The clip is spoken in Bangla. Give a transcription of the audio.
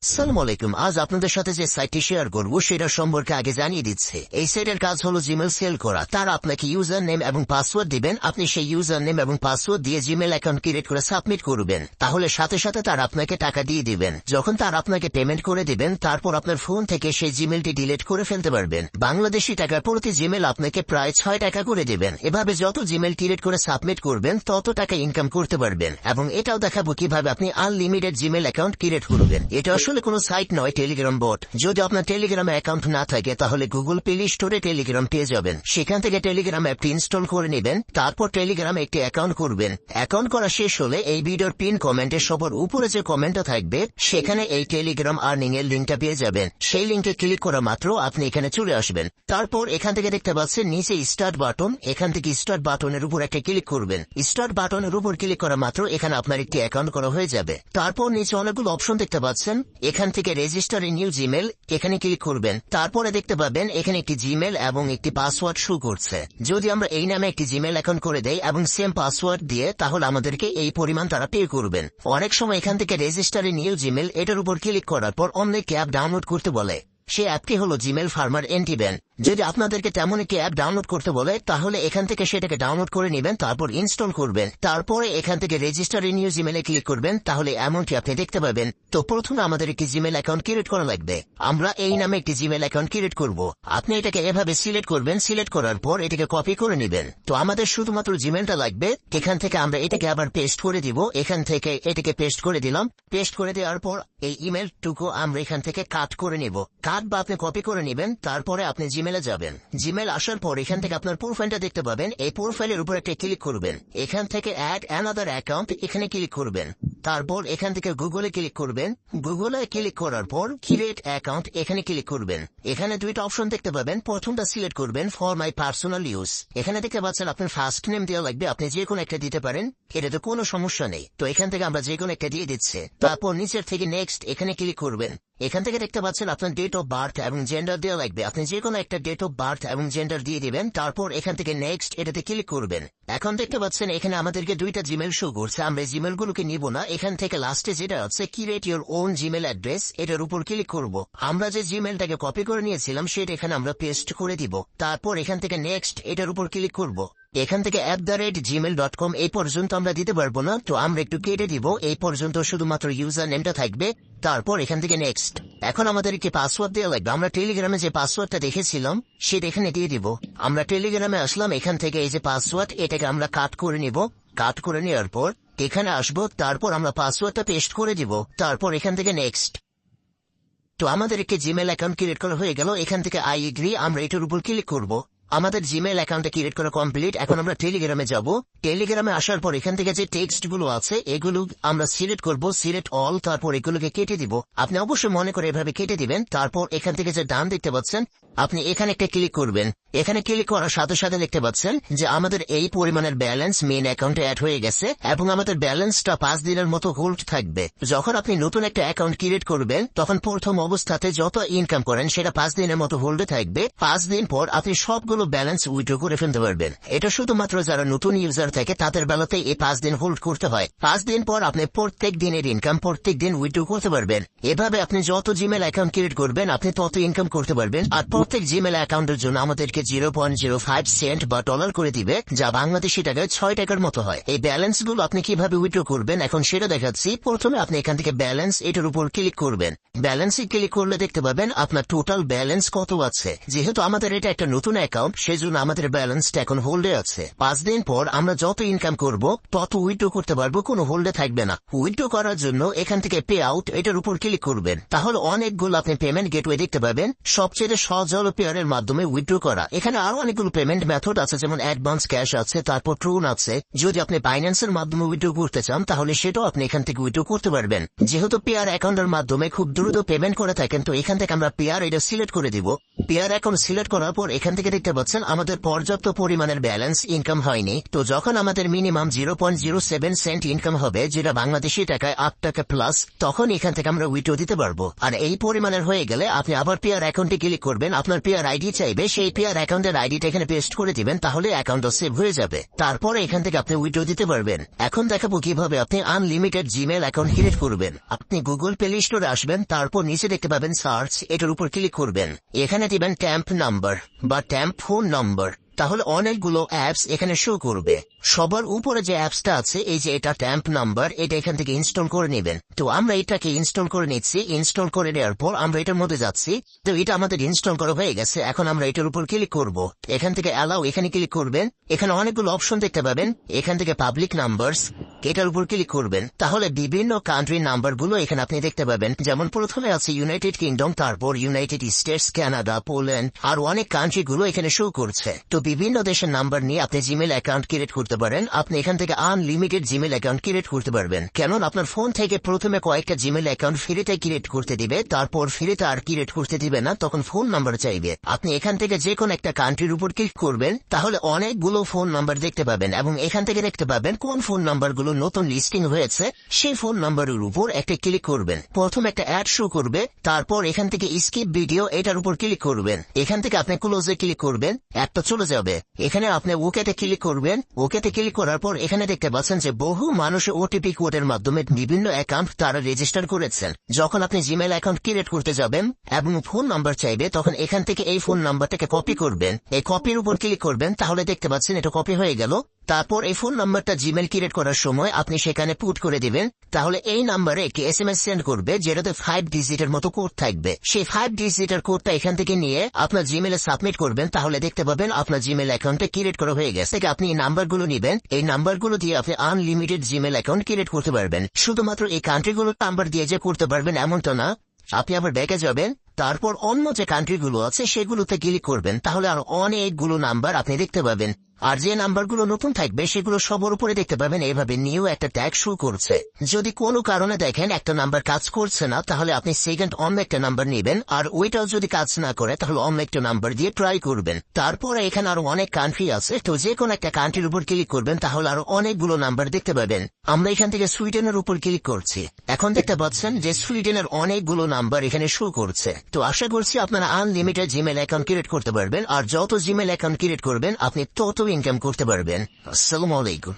আসসালামু আলাইকুম। আজ আপনাদের সাথে যে সাইটটি শেয়ার করবো সেটার সম্পর্কে আগে জানিয়ে দিচ্ছে। এই সাইটের কাজ হলো জিমেল সেল করা। তারা আপনাকে ইউজার নেম এবং পাসওয়ার্ড দিবেন, আপনি সেই ইউজার নেম এবং পাসওয়ার্ড দিয়ে জিমেল অ্যাকাউন্ট ক্রিয়েট করে সাবমিট করবেন। তাহলে সাথে সাথে তারা আপনাকে টাকা দিয়ে দিবেন। যখন তারা আপনাকে পেমেন্ট করে দিবেন, তারপর আপনার ফোন থেকে সেই জিমেলটি ডিলিট করে ফেলতে পারবেন। বাংলাদেশি টাকার প্রতি জিমেল আপনাকে প্রায় 6 টাকা করে দিবেন। এভাবে যত জিমেল ক্রিয়েট করে সাবমিট করবেন তত টাকা ইনকাম করতে পারবেন। এবং এটাও দেখাবো কিভাবে আপনি আনলিমিটেড জিমেল অ্যাকাউন্ট ক্রিয়েট করবেন। এটা আসলে কোনো সাইট নয়, টেলিগ্রাম বট। যদি আপনার টেলিগ্রামে অ্যাকাউন্ট না থাকে তাহলে গুগল প্লে স্টোরে টেলিগ্রাম পেয়ে যাবেন। সেখান থেকে টেলিগ্রাম অ্যাপটি ইনস্টল করে নেবেন। তারপর টেলিগ্রামে একটি অ্যাকাউন্ট করবেন। অ্যাকাউন্ট করা শেষ হলে এই ভিডিওর পিন কমেন্টের সবার উপরে যে কমেন্টটা থাকবে সেখানে এই টেলিগ্রাম আর্নিং এর লিঙ্কটা পেয়ে যাবেন। সেই লিঙ্কে ক্লিক করা মাত্র আপনি এখানে চলে আসবেন। তারপর এখান থেকে দেখতে পাচ্ছেন নিচে স্টার্ট বাটন। এখান থেকে স্টার্ট বাটনের উপর একটা ক্লিক করবেন। স্টার্ট বাটনের উপর ক্লিক করা মাত্র এখানে আপনার একটি অ্যাকাউন্ট করা হয়ে যাবে। তারপর নিচে অনেকগুলো অপশন দেখতে পাচ্ছেন। এখান থেকে রেজিস্টার এ নিউ জিমেল এখানে ক্লিক করবেন। তারপরে দেখতে পাবেন এখানে একটি জিমেল এবং একটি পাসওয়ার্ড শো করছে। যদি আমরা এই নামে একটি জিমেল অ্যাকাউন্ট করে দেই এবং সেম পাসওয়ার্ড দিয়ে, তাহলে আমাদেরকে এই পরিমাণ তারা পে করবেন। অনেক সময় এখান থেকে রেজিস্টার এ নিউ জিমেল এটার উপর ক্লিক করার পর অন্য একটি অ্যাপ ডাউনলোড করতে বলে। সেই অ্যাপটি হলো জিমেল ফার্মার এন্টিবেন। যদি আপনাদেরকে তেমন একটি অ্যাপ ডাউনলোড করতে বলে তাহলে এখান থেকে সেটাকে ডাউনলোড করে নেবেন, তারপর ইনস্টল করবেন। তারপরে এখান থেকে রেজিস্টার ইন নিউ জিমেলে ক্লিক করবেন। তাহলে এমনটি আপনি দেখতে পাবেন। তো প্রথমে আমাদের একটি জিমেল অ্যাকাউন্ট ক্রিয়েট করা লাগবে। আমরা এই নামে একটি জিমেল অ্যাকাউন্ট ক্রিয়েট করব। আপনি এটাকে এভাবে সিলেক্ট করবেন। সিলেক্ট করার পর এটাকে কপি করে নেবেন। তো আমাদের শুধুমাত্র জিমেলটা লাগবে। এখান থেকে আমরা এটাকে আবার পেস্ট করে দিব। এখান থেকে এটাকে পেস্ট করে দিলাম। পেস্ট করে দেওয়ার পর এই ইমেলটুকু আমরা এখান থেকে কাট করে নিব। কাট বা আপনি কপি করে নেবেন। তারপরে আপনি জিমেলে যাবেন। জিমেল আসার পর এখান থেকে আপনার প্রোফাইলটা দেখতে পাবেন। এই প্রোফাইলের উপর একটা ক্লিক করবেন। এখান থেকে অ্যাড অ্যানাদার অ্যাকাউন্ট এখানে ক্লিক করবেন। তারপর এখান থেকে গুগলে ক্লিক করবেন। গুগলে ক্লিক করার পর ক্রিয়েট অ্যাকাউন্ট এখানে ক্লিক করবেন। এখানে দুইটা অপশন দেখতে পাবেন। প্রথমটা সিলেক্ট করবেন ফর মাই পার্সোনাল ইউজ। এখানে দেখতে পাচ্ছেন আপনার ফার্স্ট নেম দেওয়া লাগবে। আপনি যে কোনো একটা দিতে পারেন, এটাতে কোনো সমস্যা নেই। তো এখান থেকে আমরা যে কোনো একটা দিয়ে দিচ্ছি। তারপর নিচের থেকে নেক্সট এখানে ক্লিক করবেন। এখান থেকে দেখতে পাচ্ছেন আপনার ডেট অফ বার্থ এবং জেন্ডার দেওয়া লাগবে। আপনি যে কোনো একটা ডেট অফ বার্থ এবং জেন্ডার দিয়ে দিবেন। তারপর এখান থেকে নেক্সট এটাতে ক্লিক করবেন। এখন দেখতে পাচ্ছেন এখানে আমাদেরকে দুইটা জিমেল শো করছে। আমরা জিমেল গুলোকে নিব না। এখান থেকে লাস্টে যেটা আছে create your own Gmail address, এটার উপর ক্লিক করব। আমরা যে জিমেলটাকে কপি করে নিয়েছিলাম সেটা এখানে আমরা পেস্ট করে দিব। তারপর এখান থেকে নেক্সট এটার উপর ক্লিক করব। এখান থেকে @gmail.com এই পর্যন্ত আমরা দিতে পারবো না। তো আমরা একটু কেটে দিব। এই পর্যন্ত শুধুমাত্র ইউজার নেমটা থাকবে। তারপর এখান থেকে নেক্সট। এখন আমাদেরকে পাসওয়ার্ড দেওয়া লাগবে। আমরা টেলিগ্রামে যে পাসওয়ার্ডটা দেখেছিলাম সেটা এখানে দিয়ে দিব। আমরা টেলিগ্রামে আসলাম। এখান থেকে এই যে পাসওয়ার্ড এটাকে আমরা কাট করে নিব। কাট করে নেওয়ার পর এখানে আসবো। তারপর আমরা পাসওয়ার্ডটা পেস্ট করে দিব। তারপর এখান থেকে নেক্সট। তো আমাদের একটি জিমেল অ্যাকাউন্ট ক্রিয়েট করা হয়ে গেল। এখান থেকে আই এগ্রি আমরা এটার উপর ক্লিক করব। আমাদের জিমেল অ্যাকাউন্টে ক্রিয়েট করা কমপ্লিট। এখন আমরা টেলিগ্রামে যাব। টেলিগ্রামে আসার পর এখান থেকে যে টেক্সট গুলো আছে এগুলো আমরা সিলেক্ট করব, সিলেক্ট অল। তারপর এগুলোকে কেটে দিব। আপনি অবশ্যই মনে করে এভাবে কেটে দিবেন। তারপর এখান থেকে যে ডান দেখতে পাচ্ছেন আপনি এখানে একটা ক্লিক করবেন। এখানে ক্লিক করার সাথে সাথে দেখতে পাচ্ছেন যে আমাদের এই পরিমাণের ব্যালেন্স মেইন অ্যাকাউন্টে অ্যাড হয়ে গেছে এবং আমাদের ব্যালেন্সটা 5 দিনের মতো হোল্ড থাকবে। যখন আপনি নতুন একটা অ্যাকাউন্ট ক্রিয়েট করবেন তখন প্রথম অবস্থাতে যত ইনকাম করেন সেটা 5 দিনের মতো হোল্ডে থাকবে। 5 দিন পর আপনি সবগুলো ব্যালেন্স উইথড্র করে ফেলতে পারবেন। এটা শুধুমাত্র যারা নতুন ইউজার থাকে তাদের বেলাতে এই 5 দিন হোল্ড করতে হয়। 5 দিন পর আপনি প্রত্যেক দিনের ইনকাম প্রত্যেক দিন উইথড্র করতে পারবেন। এভাবে আপনি যত জিমেল অ্যাকাউন্ট ক্রিয়েট করবেন আপনি তত ইনকাম করতে পারবেন। আর প্রত্যেক জিমেল অ্যাকাউন্টের জন্য আমাদেরকে 0.05 সেন্ট বা ডলার করে দিবে, যা বাংলাদেশি টাকায় 6 টাকার মতো হয়। এই ব্যালেন্স গুলো আপনি কিভাবে উইথড্র করবেন এখন সেটা দেখাচ্ছি। প্রথমে আপনি এখান থেকে ব্যালেন্স এটার উপর ক্লিক করবেন। ব্যালেন্সে ক্লিক করলে দেখতে পাবেন আপনার টোটাল ব্যালেন্স কত আছে। যেহেতু আমাদের এটা একটা নতুন অ্যাকাউন্ট সেজন্য আমাদের ব্যালেন্সটা এখন হোল্ডে আছে। 5 দিন পর আমরা যত ইনকাম করব তত উইথড্র করতে পারবো, কোনো হোল্ডে থাকবে না। উইথড্র করার জন্য এখান থেকে পে আউট এটার উপর ক্লিক করবেন। তাহলে অনেকগুলো আপনি পেমেন্ট গেটওয়ে দেখতে পাবেন। সবচেয়ে সহজ হলো পেয়ারের মাধ্যমে উইথড্র করা। এখানে আরো অনেকগুলো পেমেন্ট মেথড আছে, যেমন অ্যাডভান্স ক্যাশ আছে, তারপর ট্রুন আছে। যদি আপনি বাইন্যান্সের মাধ্যমে উইথড্র করতে চান তাহলে সেটাও আপনি এখান থেকে উইথড্র করতে পারবেন। যেহেতু পেয়ার অ্যাকাউন্টের মাধ্যমে খুব দ্রুত পেমেন্ট করে থাকেন তো এখান থেকে আমরা পেয়ার এটা সিলেক্ট করে দিব। পেয়ার অ্যাকাউন্ট সিলেক্ট করার পর এখান থেকে দেখতে পাচ্ছেন আমাদের পর্যাপ্ত পরিমাণের ব্যালেন্স ইনকাম হয়নি। তো যখন আমাদের মিনিমাম 0.07 সেন্ট ইনকাম হবে, যেটা বাংলাদেশি টাকায় 8 টাকা প্লাস, তখন এখান থেকে আমরা উইথড্র দিতে পারবো। আর এই পরিমাণের হয়ে গেলে আপনি আবার পেয়ার অ্যাকাউন্টে ক্লিক করবেন, আপনার পেয়ার আইডি চাইবে, সেই পেয়ার অ্যাকাউন্টের আইডিটা এখানে পেস্ট করে দিবেন, তাহলে অ্যাকাউন্টটা সেভ হয়ে যাবে। তারপরে এখান থেকে আপনি উইথড্র দিতে পারবেন। এখন দেখাবো কিভাবে আপনি আনলিমিটেড জিমেল অ্যাকাউন্ট ক্রিয়েট করবেন। আপনি গুগল প্লে স্টোরে আসবেন, তারপর নিচে দেখতে পাবেন সার্চ, এটার উপর ক্লিক করবেন। এখানে দিবেন ট্যাম্প নাম্বার বা ট্যাম্প ফোন নাম্বার, তাহলে অনেকগুলো অ্যাপস এখানে শো করবে। সবার উপরে যে অ্যাপসটা আছে, এই যে এটা ট্যাম্প নাম্বার, এটা এখান থেকে ইনস্টল করে নেবেন। তো আমরা এটাকে ইনস্টল করে নিচ্ছি। ইনস্টল করে নেওয়ার পর আমরা এটার মধ্যে যাচ্ছি। তো এটা আমাদের ইনস্টল করা হয়ে গেছে। এখন আমরা এটার উপর ক্লিক করব। এখান থেকে অ্যালাউ এখানে ক্লিক করবেন। এখানে অনেকগুলো অপশন দেখতে পাবেন। এখান থেকে পাবলিক নাম্বারস, এটার উপর ক্লিক করবেন, তাহলে বিভিন্ন কান্ট্রির নাম্বারগুলো এখানে আপনি দেখতে পাবেন। যেমন প্রথমে আছে ইউনাইটেড কিংডম, তারপর ইউনাইটেড স্টেটস, কানাডা, পোল্যান্ড, আর অনেক কান্ট্রিগুলো এখানে শো করছে। তো বিভিন্ন দেশের নাম্বার নিয়ে আপনি জিমেল অ্যাকাউন্ট ক্রিয়েট করতে পারেন। আপনি এখান থেকে আনলিমিটেড জিমেল অ্যাকাউন্ট ক্রিয়েট করতে পারবেন। কেননা আপনার ফোন থেকে প্রথমে কয়েকটা জিমেল অ্যাকাউন্ট ফ্রিতে ক্রিয়েট করতে দিবে, তারপর ফ্রিতে আর ক্রিয়েট করতে দিবে না, তখন ফোন নাম্বার চাইবে। আপনি এখান থেকে যে কোনো একটা কান্ট্রির উপর ক্লিক করবেন, তাহলে অনেকগুলো ফোন নাম্বার দেখতে পাবেন এবং এখান থেকে দেখতে পাবেন কোন ফোন নাম্বারগুলো নতুন লিস্টিং হয়েছে। সেই ফোন নাম্বারের উপর একটা ক্লিক করবেন, প্রথম একটা অ্যাড শো করবে, তারপর এখান থেকে স্কিপ ভিডিও, এটার উপর ক্লিক করবেন। এখান থেকে আপনি ক্লোজে ক্লিক করবেন, অ্যাডটা চলে যাবে। এখানে আপনি ওকেতে ক্লিক করবেন। ওকেতে ক্লিক করার পর এখানে দেখতে পাচ্ছেন যে বহু মানুষ ওটিপি কোডের মাধ্যমে বিভিন্ন অ্যাকাউন্ট তারা রেজিস্টার করেছেন। যখন আপনি জিমেল অ্যাকাউন্ট ক্রিয়েট করতে যাবেন এবং ফোন নাম্বার চাইবে, তখন এখান থেকে এই ফোন নাম্বারটাকে কপি করবেন। এই কপির উপর ক্লিক করবেন, তাহলে দেখতে পাচ্ছেন এটা কপি হয়ে গেল। তারপর এই ফোন নাম্বারটা জিমেল ক্রিয়েট করার সময় আপনি সেখানে পুট করে দিবেন। তাহলে এই নাম্বারে একটি SMS সেন্ড করবে, যেটাতে 5 ডিজিটের মতো কোড থাকবে। সেই 5 ডিজিটের কোডটা এখান থেকে নিয়ে আপনার জিমেলে সাবমিট করবেন, তাহলে দেখতে পাবেন আপনার জিমেল অ্যাকাউন্টে ক্রিয়েট করা হয়ে গেছে। আপনি এই নাম্বারগুলো নিবেন, এই নাম্বারগুলো দিয়ে আপনি আনলিমিটেড জিমেল অ্যাকাউন্ট ক্রিয়েট করতে পারবেন। শুধুমাত্র এই কান্ট্রিগুলোর নাম্বার দিয়ে যে করতে পারবেন এমনটা না। আপনি আবার ব্যাকে যাবেন, তারপর অন্য যে কান্ট্রিগুলো আছে সেগুলোতে ক্লিক করবেন, তাহলে আর অনেকগুলো নাম্বার আপনি দেখতে পাবেন। আর যে নাম্বারগুলো নতুন থাকবে সেগুলো সবার উপরে দেখতে পাবেন এইভাবে নিউ একটা ট্যাগ শো করছে। যদি কোনো কারণে দেখেন একটা নাম্বার কাজ করছে না, তাহলে আপনি সেকেন্ড অন্য একটা নাম্বার নেবেন, আর ওইটাও যদি কাজ না করে তাহলে অন্য একটা নাম্বার দিয়ে ট্রাই করবেন। তারপরে এখানে আরো অনেক কান্ট্রি আছে, তো যে কোনো একটা কান্ট্রির উপর ক্লিক করবেন, তাহলে আরো অনেকগুলো নাম্বার দেখতে পাবেন। আমরা এখান থেকে সুইডেনের উপর ক্লিক করছি। এখন দেখতে পাচ্ছেন যে সুইডেনের অনেকগুলো নাম্বার এখানে শো করছে। তো আশা করছি আপনারা আনলিমিটেড জিমেল অ্যাকাউন্ট ক্রিয়েট করতে পারবেন, আর যত জিমেল অ্যাকাউন্ট ক্রিয়েট করবেন আপনি তত ইনকাম করতে পারবেন। আসসালামু আলাইকুম।